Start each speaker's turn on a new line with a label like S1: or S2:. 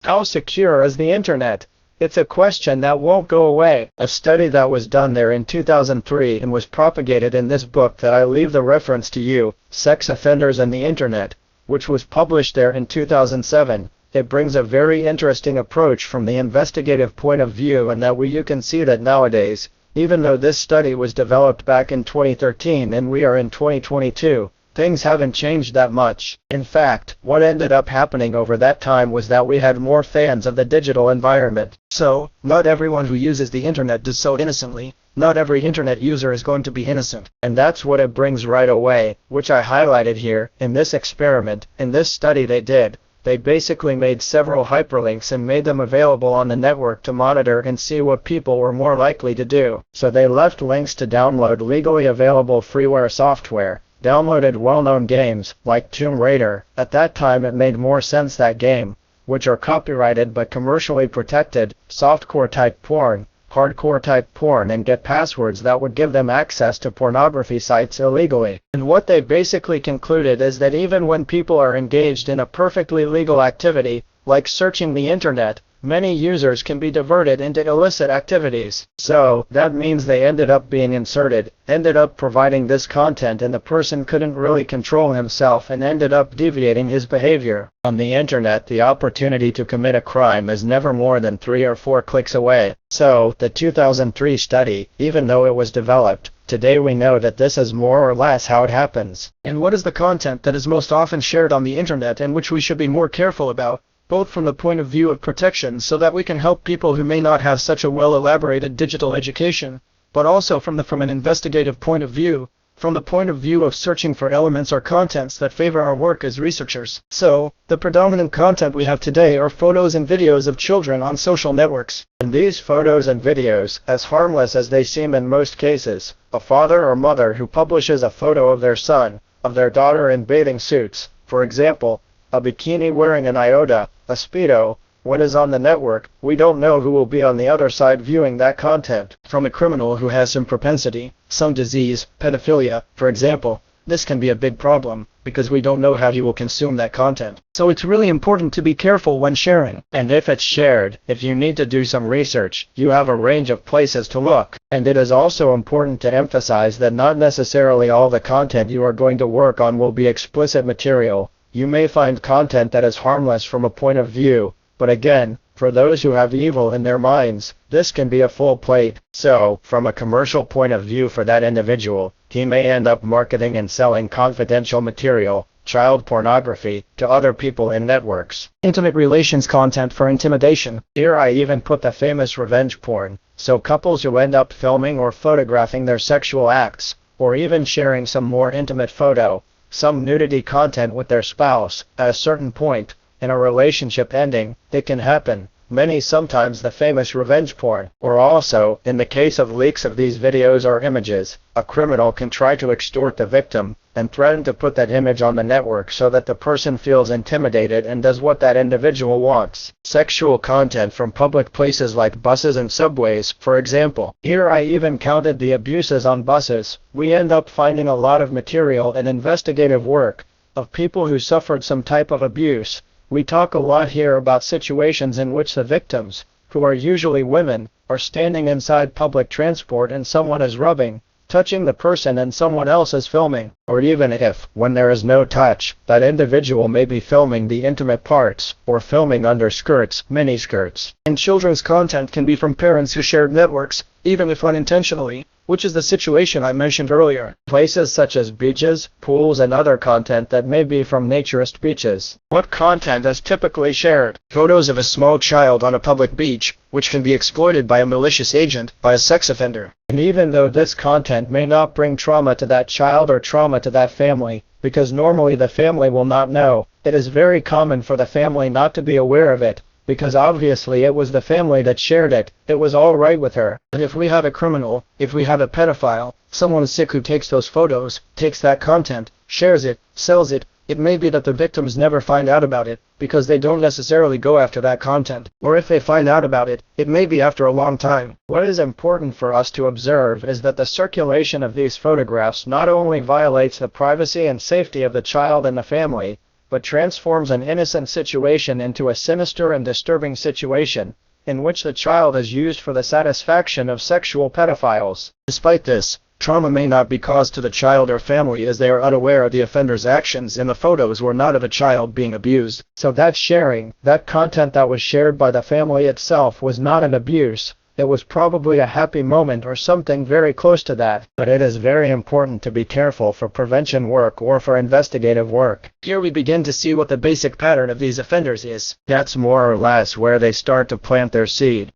S1: How secure is the internet? It's a question that won't go away. A study that was done there in 2003 and was propagated in this book that I leave the reference to you, Sex Offenders and the Internet, which was published there in 2007. It brings a very interesting approach from the investigative point of view, and that you can see that nowadays, even though this study was developed back in 2013 and we are in 2022, things haven't changed that much. In fact, what ended up happening over that time was that we had more fans of the digital environment. So, not everyone who uses the internet does so innocently. Not every internet user is going to be innocent. And that's what it brings right away, which I highlighted here. In this experiment, in this study they did, they basically made several hyperlinks and made them available on the network to monitor and see what people were more likely to do. So they left links to download legally available freeware software, downloaded well-known games, like Tomb Raider. At that time it made more sense that game, which are copyrighted but commercially protected, softcore type porn, hardcore type porn, and get passwords that would give them access to pornography sites illegally. And what they basically concluded is that even when people are engaged in a perfectly legal activity, like searching the internet, many users can be diverted into illicit activities. So, that means they ended up being inserted, ended up providing this content, and the person couldn't really control himself and ended up deviating his behavior. On the internet, the opportunity to commit a crime is never more than 3 or 4 clicks away. So, the 2003 study, even though it was developed, today we know that this is more or less how it happens. And what is the content that is most often shared on the internet and which we should be more careful about? Both from the point of view of protection so that we can help people who may not have such a well-elaborated digital education, but also from an investigative point of view, from the point of view of searching for elements or contents that favor our work as researchers. So, the predominant content we have today are photos and videos of children on social networks. And these photos and videos, as harmless as they seem in most cases, a father or mother who publishes a photo of their son, of their daughter in bathing suits, for example, a bikini wearing an iota, a Speedo, what is on the network, we don't know who will be on the other side viewing that content. From a criminal who has some propensity, some disease, pedophilia, for example, this can be a big problem, because we don't know how he will consume that content. So it's really important to be careful when sharing. And if it's shared, if you need to do some research, you have a range of places to look. And it is also important to emphasize that not necessarily all the content you are going to work on will be explicit material. You may find content that is harmless from a point of view, but again, for those who have evil in their minds, this can be a full plate. So, from a commercial point of view for that individual, he may end up marketing and selling confidential material, child pornography, to other people in networks. Intimate relations content for intimidation. Here I even put the famous revenge porn, so couples who end up filming or photographing their sexual acts, or even sharing some more intimate photo, some nudity content with their spouse, at a certain point, in a relationship ending, it can happen. Sometimes the famous revenge porn. Or also, in the case of leaks of these videos or images, a criminal can try to extort the victim, and threaten to put that image on the network so that the person feels intimidated and does what that individual wants. Sexual content from public places like buses and subways, for example. Here I even counted the abuses on buses. We end up finding a lot of material and investigative work of people who suffered some type of abuse. We talk a lot here about situations in which the victims, who are usually women, are standing inside public transport and someone is rubbing, touching the person and someone else is filming. Or even if, when there is no touch, that individual may be filming the intimate parts, or filming underskirts, miniskirts. And children's content can be from parents who share networks, even if unintentionally, which is the situation I mentioned earlier. Places such as beaches, pools, and other content that may be from naturist beaches. What content is typically shared? Photos of a small child on a public beach, which can be exploited by a malicious agent, by a sex offender. And even though this content may not bring trauma to that child or trauma to that family, because normally the family will not know, it is very common for the family not to be aware of it, because obviously it was the family that shared it, it was all right with her. And if we have a criminal, if we have a pedophile, someone sick who takes those photos, takes that content, shares it, sells it, it may be that the victims never find out about it, because they don't necessarily go after that content. Or if they find out about it, it may be after a long time. What is important for us to observe is that the circulation of these photographs not only violates the privacy and safety of the child and the family, but transforms an innocent situation into a sinister and disturbing situation, in which the child is used for the satisfaction of sexual pedophiles. Despite this, trauma may not be caused to the child or family, as they are unaware of the offender's actions, and the photos were not of a child being abused. So that content that was shared by the family itself was not an abuse. It was probably a happy moment or something very close to that. But it is very important to be careful for prevention work or for investigative work. Here we begin to see what the basic pattern of these offenders is. That's more or less where they start to plant their seed.